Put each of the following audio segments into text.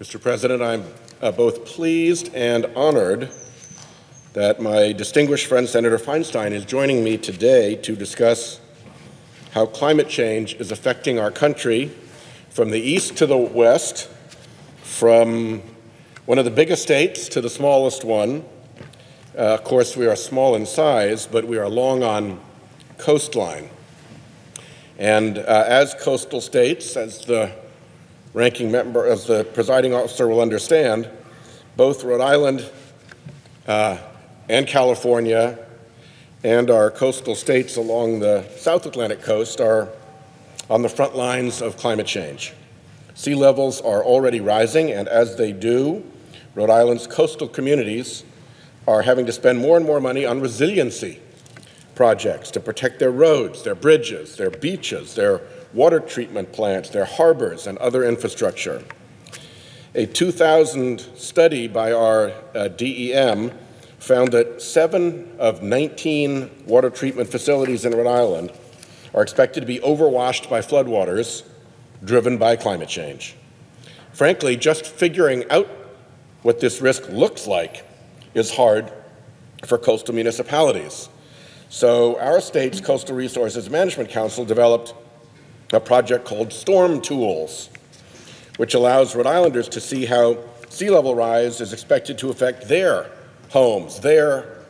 Mr. President, I'm both pleased and honored that my distinguished friend Senator Feinstein is joining me today to discuss how climate change is affecting our country from the east to the west, from one of the biggest states to the smallest one. Of course, we are small in size, but we are long on coastline. And as coastal states, as the ranking member, as the presiding officer will understand, both Rhode Island and California and our coastal states along the South Atlantic coast are on the front lines of climate change. Sea levels are already rising, and as they do, Rhode Island's coastal communities are having to spend more and more money on resiliency projects to protect their roads, their bridges, their beaches, their water treatment plants, their harbors, and other infrastructure. A 2000 study by our DEM found that 7 of 19 water treatment facilities in Rhode Island are expected to be overwashed by floodwaters driven by climate change. Frankly, just figuring out what this risk looks like is hard for coastal municipalities. So our state's Coastal Resources Management Council developed a project called Storm Tools, which allows Rhode Islanders to see how sea level rise is expected to affect their homes, their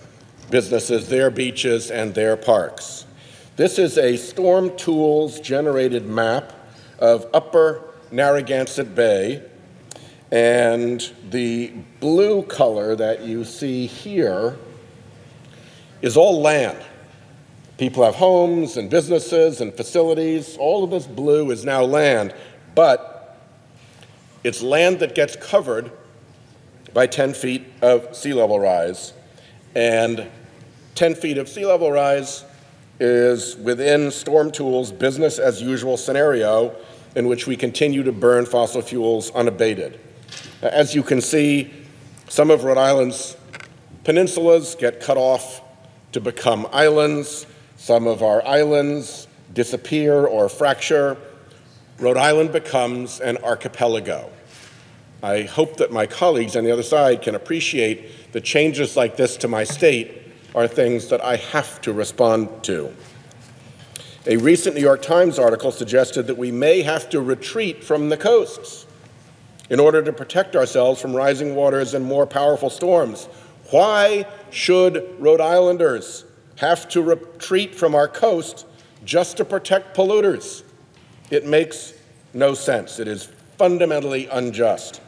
businesses, their beaches, and their parks. This is a Storm Tools generated map of Upper Narragansett Bay, and the blue color that you see here is all land. People have homes and businesses and facilities. All of this blue is now land, but it's land that gets covered by 10 feet of sea level rise. And 10 feet of sea level rise is within Storm Tools' business as usual scenario in which we continue to burn fossil fuels unabated. As you can see, some of Rhode Island's peninsulas get cut off to become islands. Some of our islands disappear or fracture. Rhode Island becomes an archipelago. I hope that my colleagues on the other side can appreciate that changes like this to my state are things that I have to respond to. A recent New York Times article suggested that we may have to retreat from the coasts in order to protect ourselves from rising waters and more powerful storms. Why should Rhode Islanders have to retreat from our coast just to protect polluters? It makes no sense. It is fundamentally unjust.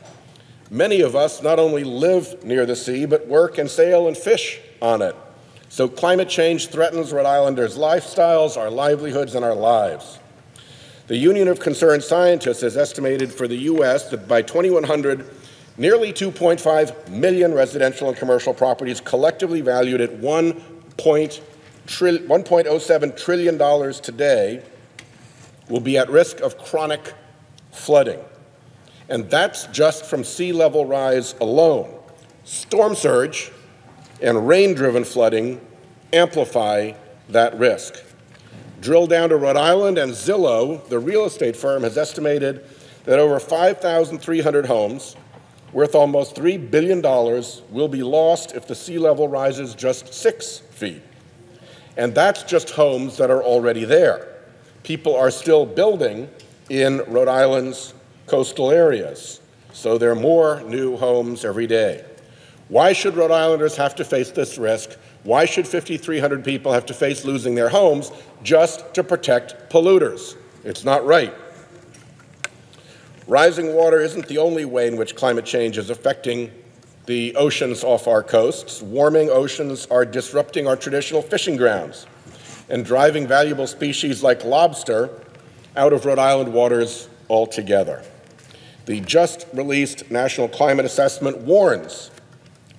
Many of us not only live near the sea, but work and sail and fish on it. So climate change threatens Rhode Islanders' lifestyles, our livelihoods, and our lives. The Union of Concerned Scientists has estimated for the U.S. that by 2100, nearly 2.5 million residential and commercial properties collectively valued at $1.07 trillion today will be at risk of chronic flooding. And that's just from sea level rise alone. Storm surge and rain-driven flooding amplify that risk. Drill down to Rhode Island, and Zillow, the real estate firm, has estimated that over 5,300 homes worth almost $3 billion will be lost if the sea level rises just 6 feet. And that's just homes that are already there. People are still building in Rhode Island's coastal areas, so there are more new homes every day. Why should Rhode Islanders have to face this risk? Why should 5,300 people have to face losing their homes just to protect polluters? It's not right. Rising water isn't the only way in which climate change is affecting the oceans off our coasts. Warming oceans are disrupting our traditional fishing grounds and driving valuable species like lobster out of Rhode Island waters altogether. The just-released National Climate Assessment warns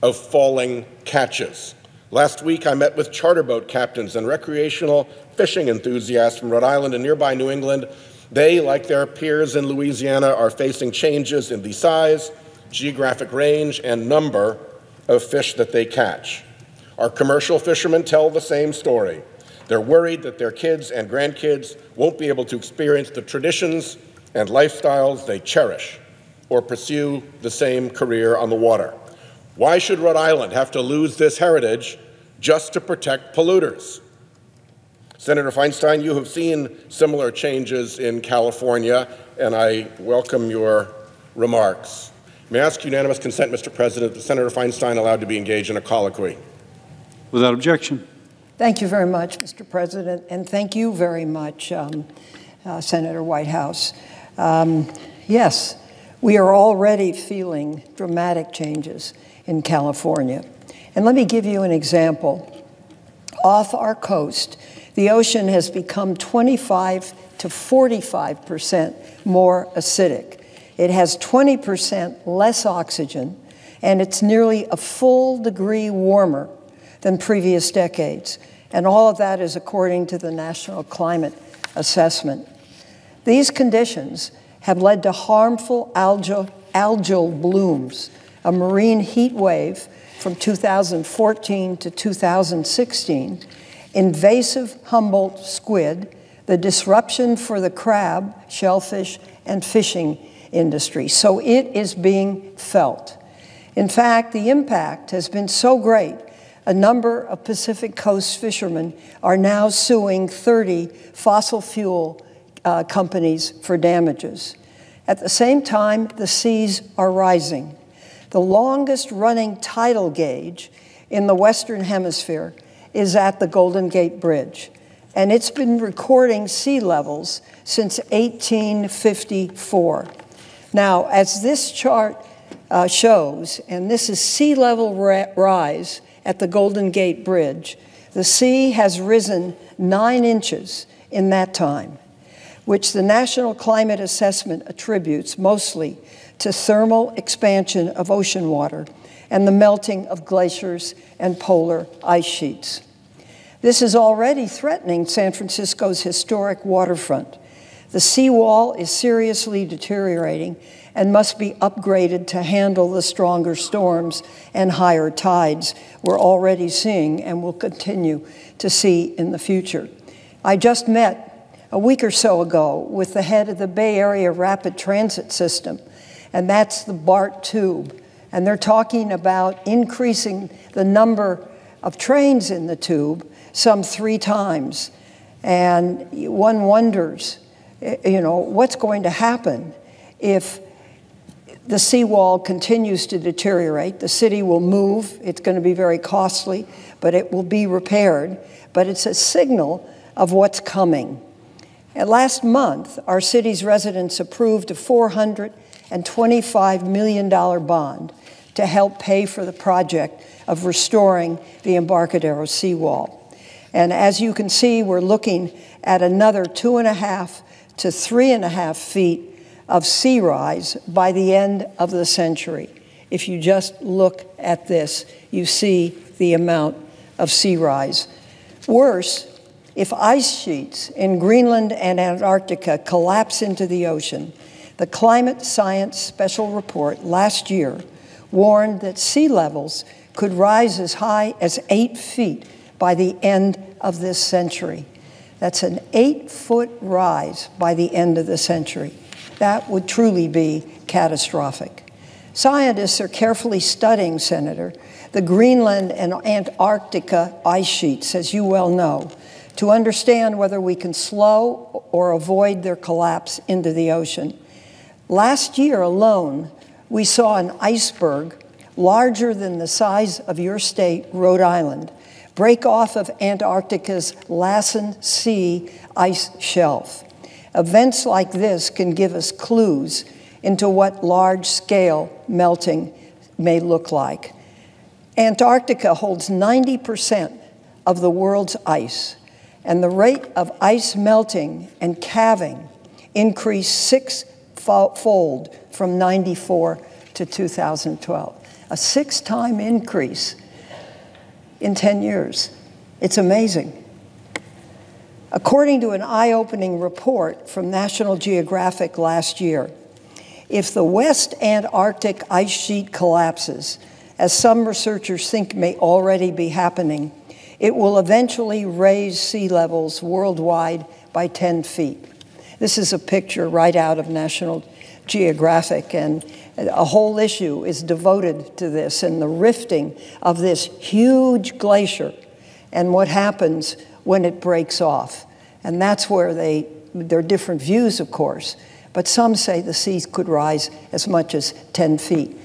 of falling catches. Last week, I met with charter boat captains and recreational fishing enthusiasts from Rhode Island and nearby New England. They, like their peers in Louisiana, are facing changes in the size, geographic range, and number of fish that they catch. Our commercial fishermen tell the same story. They're worried that their kids and grandkids won't be able to experience the traditions and lifestyles they cherish or pursue the same career on the water. Why should Rhode Island have to lose this heritage just to protect polluters? Senator Feinstein, you have seen similar changes in California, and I welcome your remarks. May I ask unanimous consent, Mr. President, that Senator Feinstein allowed to be engaged in a colloquy? Without objection. Thank you very much, Mr. President, and thank you very much, Senator Whitehouse. Yes, we are already feeling dramatic changes in California. And let me give you an example. Off our coast, the ocean has become 25 to 45% more acidic. It has 20% less oxygen, and it's nearly a full degree warmer than previous decades. And all of that is according to the National Climate Assessment. These conditions have led to harmful algal blooms, a marine heat wave from 2014 to 2016, invasive Humboldt squid, the disruption for the crab, shellfish, and fishing industry. So it is being felt. In fact, the impact has been so great, a number of Pacific Coast fishermen are now suing 30 fossil fuel companies for damages. At the same time, the seas are rising. The longest running tidal gauge in the Western Hemisphere is at the Golden Gate Bridge, and it's been recording sea levels since 1854. Now, as this chart shows, and this is sea level rise at the Golden Gate Bridge, the sea has risen 9 inches in that time, which the National Climate Assessment attributes mostly to thermal expansion of ocean water and the melting of glaciers and polar ice sheets. This is already threatening San Francisco's historic waterfront. The seawall is seriously deteriorating and must be upgraded to handle the stronger storms and higher tides we're already seeing and will continue to see in the future. I just met a week or so ago with the head of the Bay Area Rapid Transit System, and that's the BART tube. And they're talking about increasing the number of trains in the tube some 3 times. And one wonders, what's going to happen if the seawall continues to deteriorate. The city will move. It's going to be very costly, but it will be repaired. But it's a signal of what's coming. And last month, our city's residents approved a $425 million bond to help pay for the project of restoring the Embarcadero seawall. And as you can see, we're looking at another 2.5 to 3.5 feet of sea rise by the end of the century. If you just look at this, you see the amount of sea rise. Worse, if ice sheets in Greenland and Antarctica collapse into the ocean, the Climate Science Special Report last year warned that sea levels could rise as high as 8 feet by the end of this century. That's an 8-foot rise by the end of the century. That would truly be catastrophic. Scientists are carefully studying, Senator, the Greenland and Antarctica ice sheets, as you well know, to understand whether we can slow or avoid their collapse into the ocean. Last year alone, we saw an iceberg larger than the size of your state, Rhode Island, break off of Antarctica's Lassen Sea ice shelf. Events like this can give us clues into what large-scale melting may look like. Antarctica holds 90% of the world's ice, and the rate of ice melting and calving increased 6-fold from '94 to 2012. A 6-time increase in 10 years. It's amazing. According to an eye-opening report from National Geographic last year, if the West Antarctic ice sheet collapses, as some researchers think may already be happening, it will eventually raise sea levels worldwide by 10 feet. This is a picture right out of National Geographic, and a whole issue is devoted to this and the rifting of this huge glacier and what happens when it breaks off. And that's where there are different views, of course, but some say the sea could rise as much as 10 feet.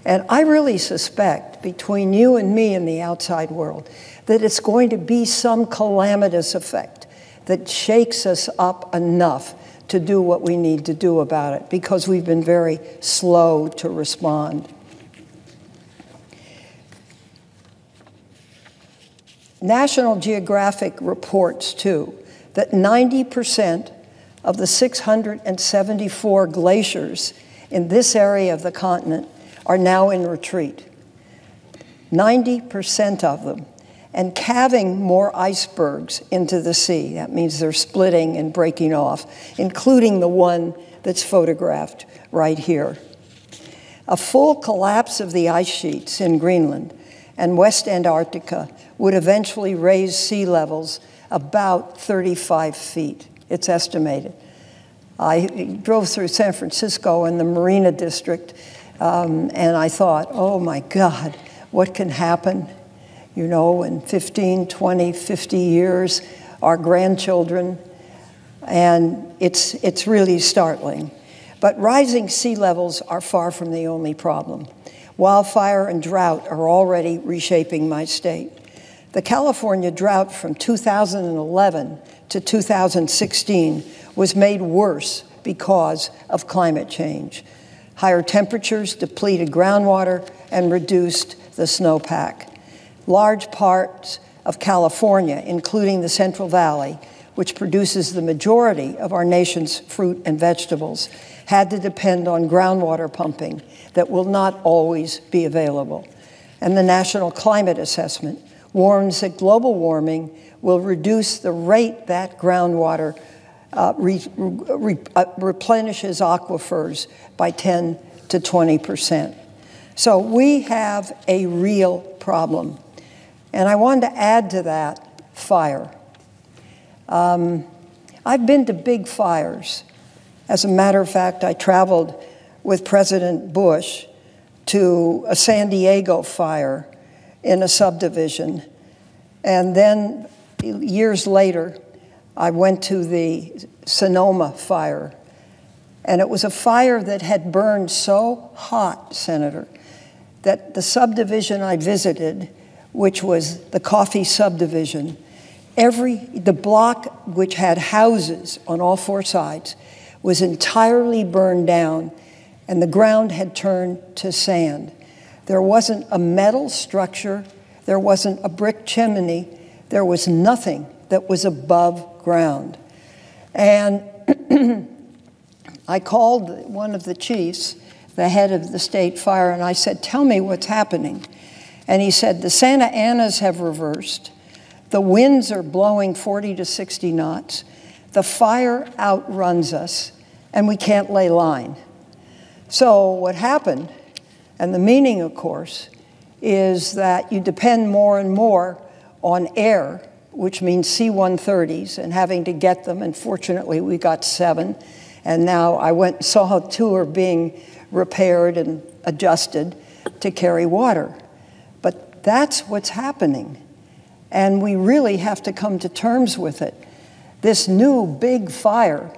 And I really suspect, between you and me and the outside world, that it's going to be some calamitous effect that shakes us up enough to do what we need to do about it, because we've been very slow to respond. National Geographic reports, too, that 90% of the 674 glaciers in this area of the continent are now in retreat. 90% of them. And calving more icebergs into the sea. That means they're splitting and breaking off, including the one that's photographed right here. A full collapse of the ice sheets in Greenland and West Antarctica would eventually raise sea levels about 35 feet, it's estimated. I drove through San Francisco in the Marina District, and I thought, oh my God, what can happen? You know, in 15, 20, 50 years, our grandchildren, and it's really startling. But rising sea levels are far from the only problem. Wildfire and drought are already reshaping my state. The California drought from 2011 to 2016 was made worse because of climate change. Higher temperatures depleted groundwater and reduced the snowpack. Large parts of California, including the Central Valley, which produces the majority of our nation's fruit and vegetables, had to depend on groundwater pumping that will not always be available. And the National Climate Assessment warns that global warming will reduce the rate that groundwater replenishes aquifers by 10 to 20%. So we have a real problem. And I wanted to add to that fire. I've been to big fires. As a matter of fact, I traveled with President Bush to a San Diego fire in a subdivision. And then years later, I went to the Sonoma fire. And it was a fire that had burned so hot, Senator, that the subdivision I visited, which was the Coffee subdivision, the block which had houses on all four sides was entirely burned down, and the ground had turned to sand. There wasn't a metal structure, there wasn't a brick chimney, there was nothing that was above ground. And I called one of the chiefs, the head of the state fire, and I said, tell me what's happening. And he said, the Santa Anas have reversed. The winds are blowing 40 to 60 knots. The fire outruns us, and we can't lay line. So what happened, and the meaning, of course, is that you depend more and more on air, which means C-130s, and having to get them. And fortunately, we got 7. And now I went and saw 2 are being repaired and adjusted to carry water. But that's what's happening. And we really have to come to terms with it. This new big fire,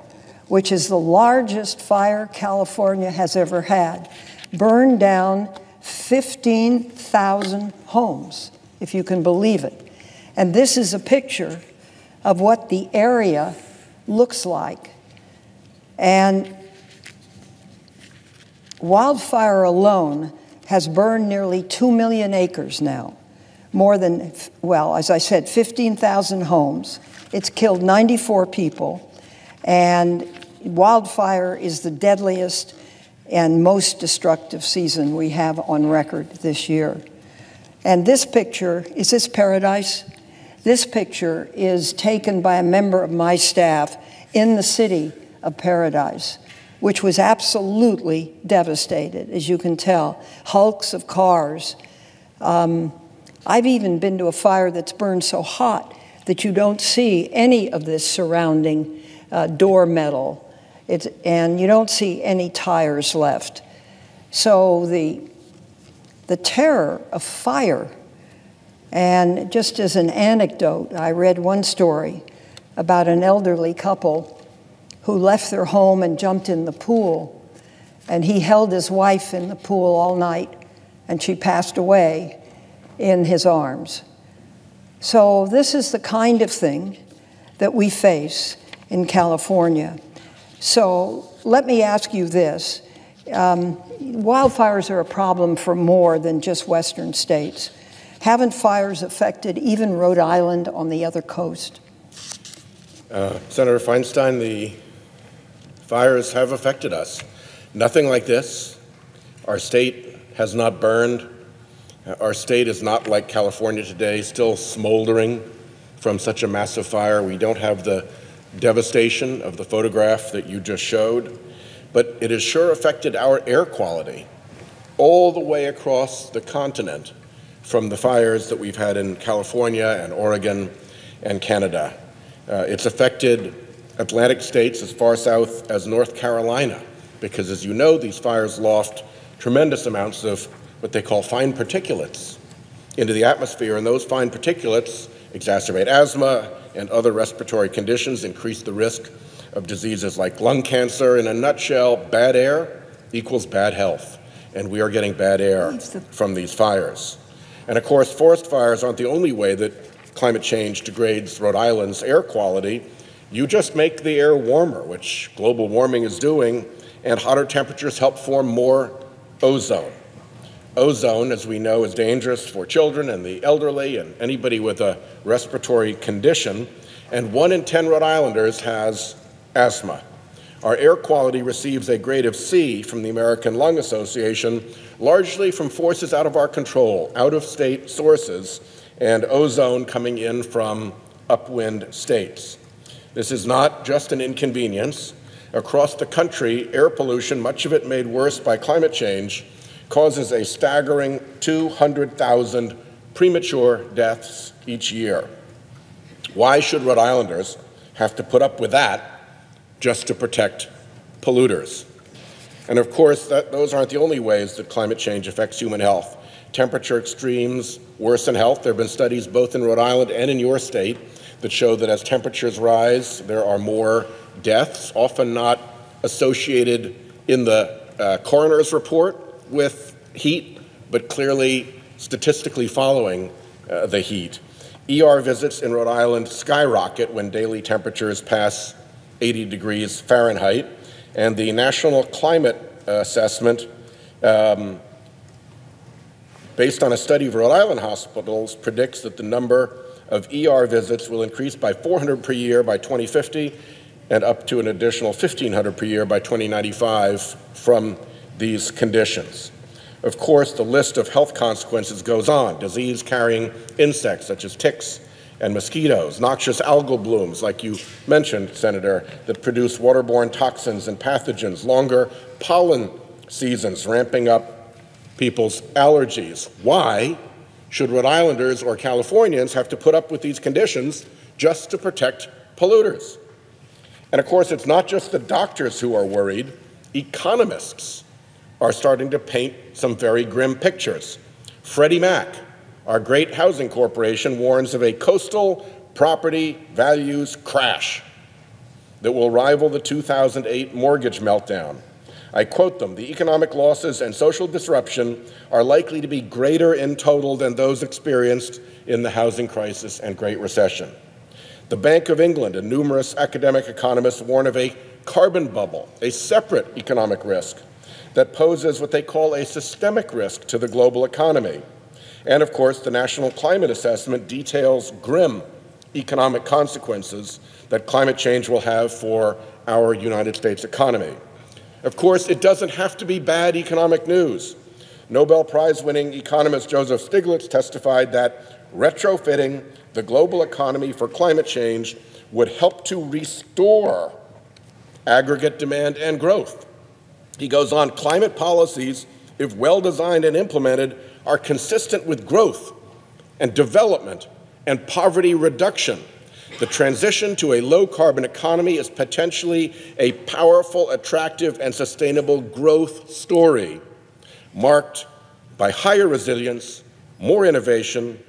which is the largest fire California has ever had, burned down 15,000 homes, if you can believe it. And this is a picture of what the area looks like. And wildfire alone has burned nearly 2 million acres now. More than, well, as I said, 15,000 homes. It's killed 94 people. And wildfire is the deadliest and most destructive season we have on record this year. And this picture, is this paradise? This picture is taken by a member of my staff in the city of Paradise, which was absolutely devastated, as you can tell. Hulks of cars. I've even been to a fire that's burned so hot that you don't see any of this surrounding door metal. And you don't see any tires left. So the terror of fire, and just as an anecdote, I read one story about an elderly couple who left their home and jumped in the pool, and he held his wife in the pool all night, and she passed away in his arms. So this is the kind of thing that we face in California. So let me ask you this. Wildfires are a problem for more than just western states. Haven't fires affected even Rhode Island on the other coast? Senator Feinstein, the fires have affected us. Nothing like this. Our state has not burned. Our state is not like California today, still smoldering from such a massive fire. We don't have the devastation of the photograph that you just showed, but it has sure affected our air quality all the way across the continent from the fires that we've had in California and Oregon and Canada. It's affected Atlantic states as far south as North Carolina, because as you know, these fires loft tremendous amounts of what they call fine particulates into the atmosphere, and those fine particulates exacerbate asthma and other respiratory conditions, increase the risk of diseases like lung cancer. In a nutshell, bad air equals bad health, and we are getting bad air from these fires. And of course, forest fires aren't the only way that climate change degrades Rhode Island's air quality. You just make the air warmer, which global warming is doing, and hotter temperatures help form more ozone. Ozone, as we know, is dangerous for children and the elderly and anybody with a respiratory condition, and 1 in 10 Rhode Islanders has asthma. Our air quality receives a grade of C from the American Lung Association, largely from forces out of our control, out-of-state sources, and ozone coming in from upwind states. This is not just an inconvenience. Across the country, air pollution, much of it made worse by climate change, causes a staggering 200,000 premature deaths each year. Why should Rhode Islanders have to put up with that just to protect polluters? And of course, those aren't the only ways that climate change affects human health. Temperature extremes worsen health. There have been studies both in Rhode Island and in your state that show that as temperatures rise, there are more deaths, often not associated in the coroner's report with heat, but clearly statistically following the heat. ER visits in Rhode Island skyrocket when daily temperatures pass 80 degrees Fahrenheit, and the National Climate Assessment, based on a study of Rhode Island hospitals, predicts that the number of ER visits will increase by 400 per year by 2050 and up to an additional 1,500 per year by 2095 from these conditions. Of course, the list of health consequences goes on. Disease-carrying insects such as ticks and mosquitoes, noxious algal blooms, like you mentioned, Senator, that produce waterborne toxins and pathogens, longer pollen seasons ramping up people's allergies. Why should Rhode Islanders or Californians have to put up with these conditions just to protect polluters? And of course, it's not just the doctors who are worried. Economists are starting to paint some very grim pictures. Freddie Mac, our great housing corporation, warns of a coastal property values crash that will rival the 2008 mortgage meltdown. I quote them: "The economic losses and social disruption are likely to be greater in total than those experienced in the housing crisis and Great Recession." The Bank of England and numerous academic economists warn of a carbon bubble, a separate economic risk that poses what they call a systemic risk to the global economy. And of course, the National Climate Assessment details grim economic consequences that climate change will have for our United States economy. Of course, it doesn't have to be bad economic news. Nobel Prize-winning economist Joseph Stiglitz testified that retrofitting the global economy for climate change would help to restore aggregate demand and growth. He goes on, "Climate policies, if well-designed and implemented, are consistent with growth and development and poverty reduction. The transition to a low-carbon economy is potentially a powerful, attractive, and sustainable growth story, marked by higher resilience, more innovation,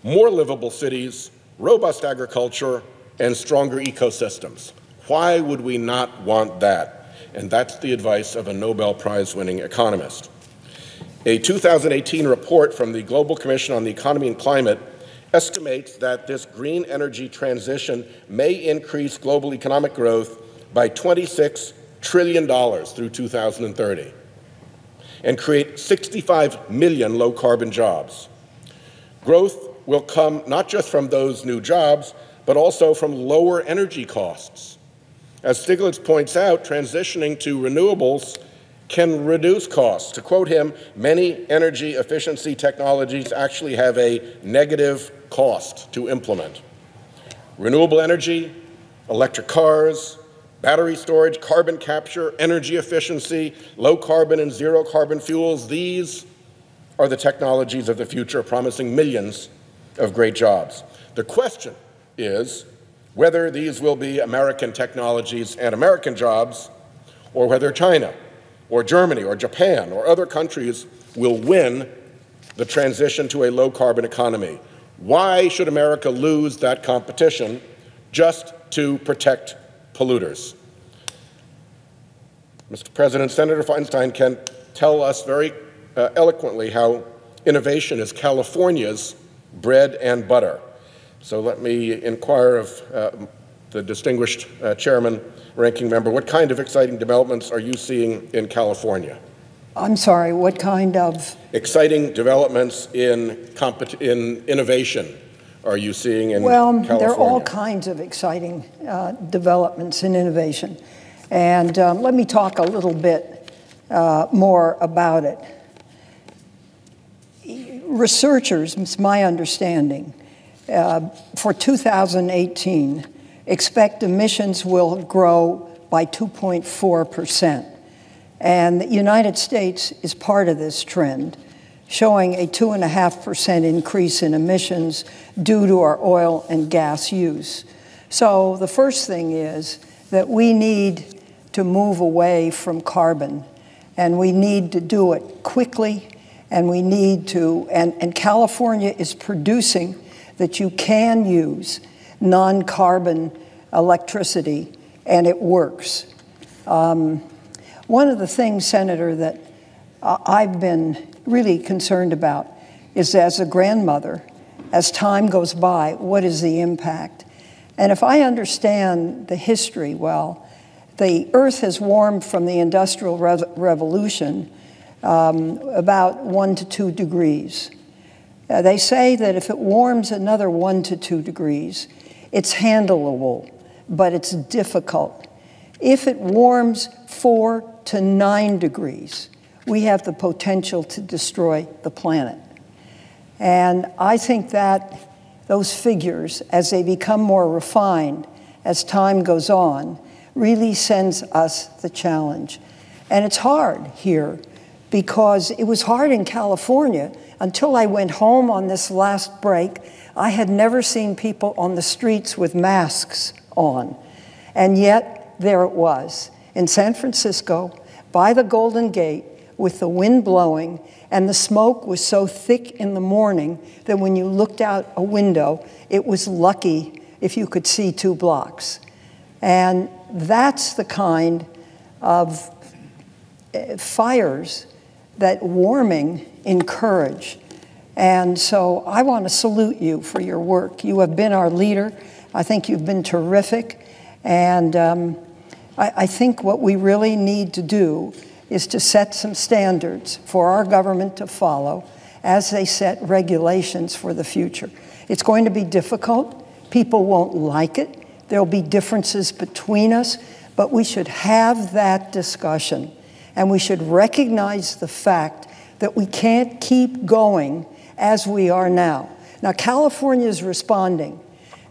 more livable cities, robust agriculture, and stronger ecosystems. Why would we not want that? And that's the advice of a Nobel Prize-winning economist. A 2018 report from the Global Commission on the Economy and Climate estimates that this green energy transition may increase global economic growth by $26 trillion through 2030 and create 65 million low-carbon jobs. Growth will come not just from those new jobs, but also from lower energy costs. As Stiglitz points out, transitioning to renewables can reduce costs. To quote him, many energy efficiency technologies actually have a negative cost to implement. Renewable energy, electric cars, battery storage, carbon capture, energy efficiency, low carbon and zero carbon fuels, these are the technologies of the future, promising millions of great jobs. The question is whether these will be American technologies and American jobs, or whether China, or Germany, or Japan, or other countries will win the transition to a low-carbon economy. Why should America lose that competition just to protect polluters? Mr. President, Senator Feinstein can tell us very eloquently how innovation is California's bread and butter. So let me inquire of the distinguished chairman, ranking member, what kind of exciting developments are you seeing in California? I'm sorry, what kind of? Exciting developments in innovation are you seeing in California? Well, there are all kinds of exciting developments in innovation. And let me talk a little bit more about it. Researchers, it's my understanding, for 2018, expect emissions will grow by 2.4%. And the United States is part of this trend, showing a 2.5% increase in emissions due to our oil and gas use. So the first thing is that we need to move away from carbon, and we need to do it quickly, and we need to, and California is producing that you can use non-carbon electricity, and it works. One of the things, Senator, that I've been really concerned about is, as a grandmother, as time goes by, what is the impact? And if I understand the history well, the Earth has warmed from the Industrial Revolution about 1 to 2 degrees. They say that if it warms another 1 to 2 degrees, it's handleable, but it's difficult. If it warms 4 to 9 degrees, we have the potential to destroy the planet. And I think that those figures, as they become more refined as time goes on, really sends us the challenge. And it's hard here, because it was hard in California until I went home on this last break. I had never seen people on the streets with masks on. And yet, there it was, in San Francisco, by the Golden Gate, with the wind blowing, and the smoke was so thick in the morning that when you looked out a window, it was lucky if you could see 2 blocks. And that's the kind of fires that warming encourage. And so I want to salute you for your work. You have been our leader. I think you've been terrific. And I think what we really need to do is to set some standards for our government to follow as they set regulations for the future. It's going to be difficult. People won't like it. There'll be differences between us, but we should have that discussion. And we should recognize the fact that we can't keep going as we are now. Now, California is responding.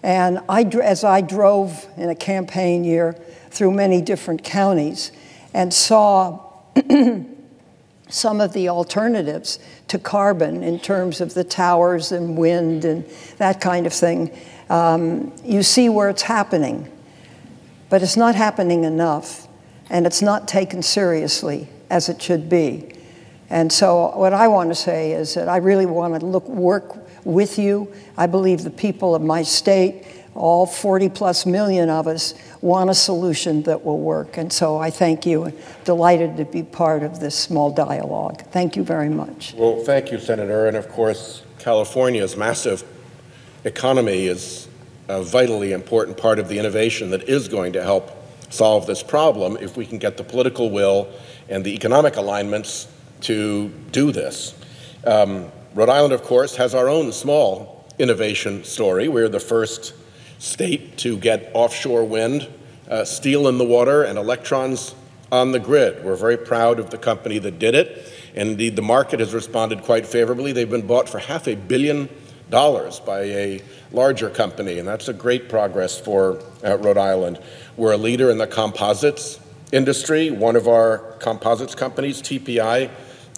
And as I drove in a campaign year through many different counties and saw some of the alternatives to carbon in terms of the towers and wind and that kind of thing, you see where it's happening. But it's not happening enough, and it's not taken seriously as it should be. And so what I want to say is that I really want to work with you. I believe the people of my state, all 40+ million of us, want a solution that will work. And so I thank you, and delighted to be part of this small dialogue. Thank you very much. Well, thank you, Senator. And of course, California's massive economy is a vitally important part of the innovation that is going to help solve this problem if we can get the political will and the economic alignments to do this. Rhode Island, of course, has our own small innovation story. We're the first state to get offshore wind, steel in the water, and electrons on the grid. We're very proud of the company that did it, and indeed the market has responded quite favorably. They've been bought for $500 million by a larger company, and that's a great progress for Rhode Island. We're a leader in the composites industry. One of our composites companies, TPI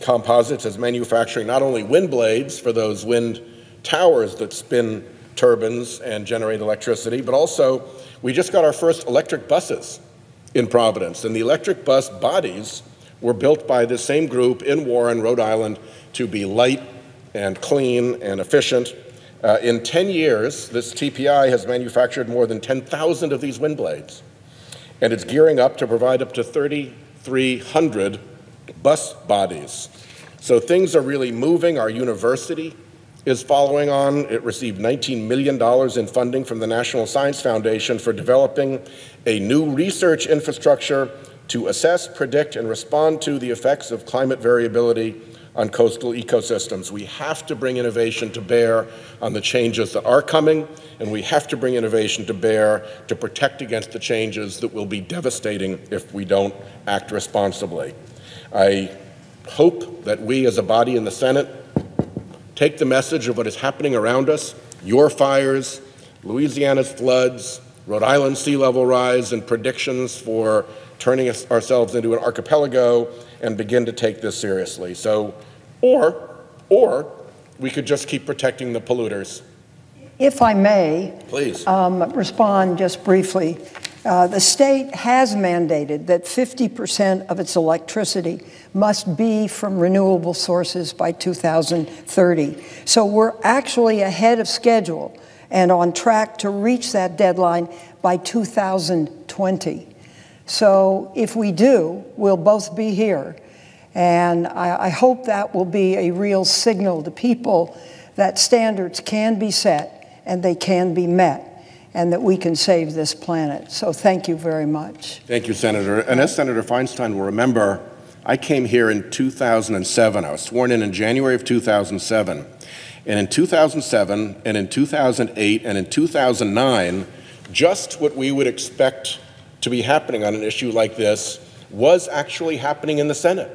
Composites, is manufacturing not only wind blades for those wind towers that spin turbines and generate electricity, but also we just got our first electric buses in Providence, and the electric bus bodies were built by the same group in Warren, Rhode Island, to be light and clean and efficient. In 10 years, this TPI has manufactured more than 10,000 of these wind blades, and it's gearing up to provide up to 3,300 bus bodies. So things are really moving. Our university is following on. It received $19 million in funding from the National Science Foundation for developing a new research infrastructure to assess, predict, and respond to the effects of climate variability on coastal ecosystems. We have to bring innovation to bear on the changes that are coming, and we have to bring innovation to bear to protect against the changes that will be devastating if we don't act responsibly. I hope that we as a body in the Senate take the message of what is happening around us, your fires, Louisiana's floods, Rhode Island's sea level rise, and predictions for turning ourselves into an archipelago, and begin to take this seriously. So, or we could just keep protecting the polluters. If I may, please respond just briefly. The state has mandated that 50% of its electricity must be from renewable sources by 2030. So we're actually ahead of schedule and on track to reach that deadline by 2020. So if we do, we'll both be here. And I hope that will be a real signal to people that standards can be set and they can be met, and that we can save this planet. So thank you very much. Thank you, Senator. And as Senator Feinstein will remember, I came here in 2007. I was sworn in January of 2007. And in 2007, and in 2008, and in 2009, just what we would expect to be happening on an issue like this was actually happening in the Senate.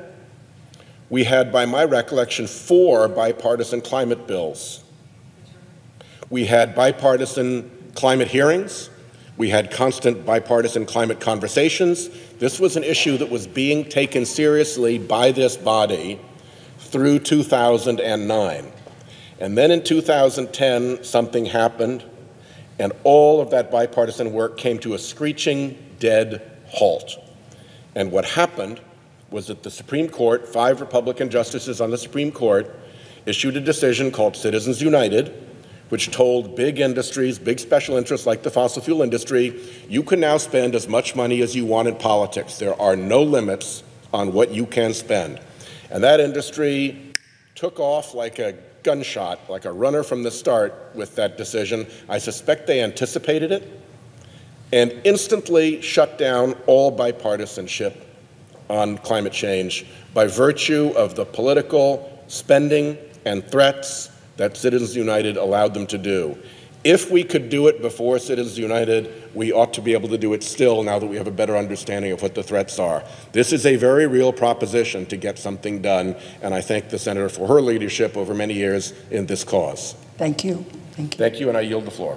We had, by my recollection, 4 bipartisan climate bills. We had bipartisan climate hearings. We had constant bipartisan climate conversations. This was an issue that was being taken seriously by this body through 2009. And then in 2010, something happened, and all of that bipartisan work came to a screeching dead halt. And what happened was that the Supreme Court, 5 Republican justices on the Supreme Court, issued a decision called Citizens United, which told big industries, big special interests like the fossil fuel industry, you can now spend as much money as you want in politics. There are no limits on what you can spend. And that industry took off like a gunshot, like a runner from the start with that decision. I suspect they anticipated it and instantly shut down all bipartisanship on climate change by virtue of the political spending and threats that Citizens United allowed them to do. If we could do it before Citizens United, we ought to be able to do it still now that we have a better understanding of what the threats are. This is a very real proposition to get something done, and I thank the Senator for her leadership over many years in this cause. Thank you. Thank you. Thank you, and I yield the floor.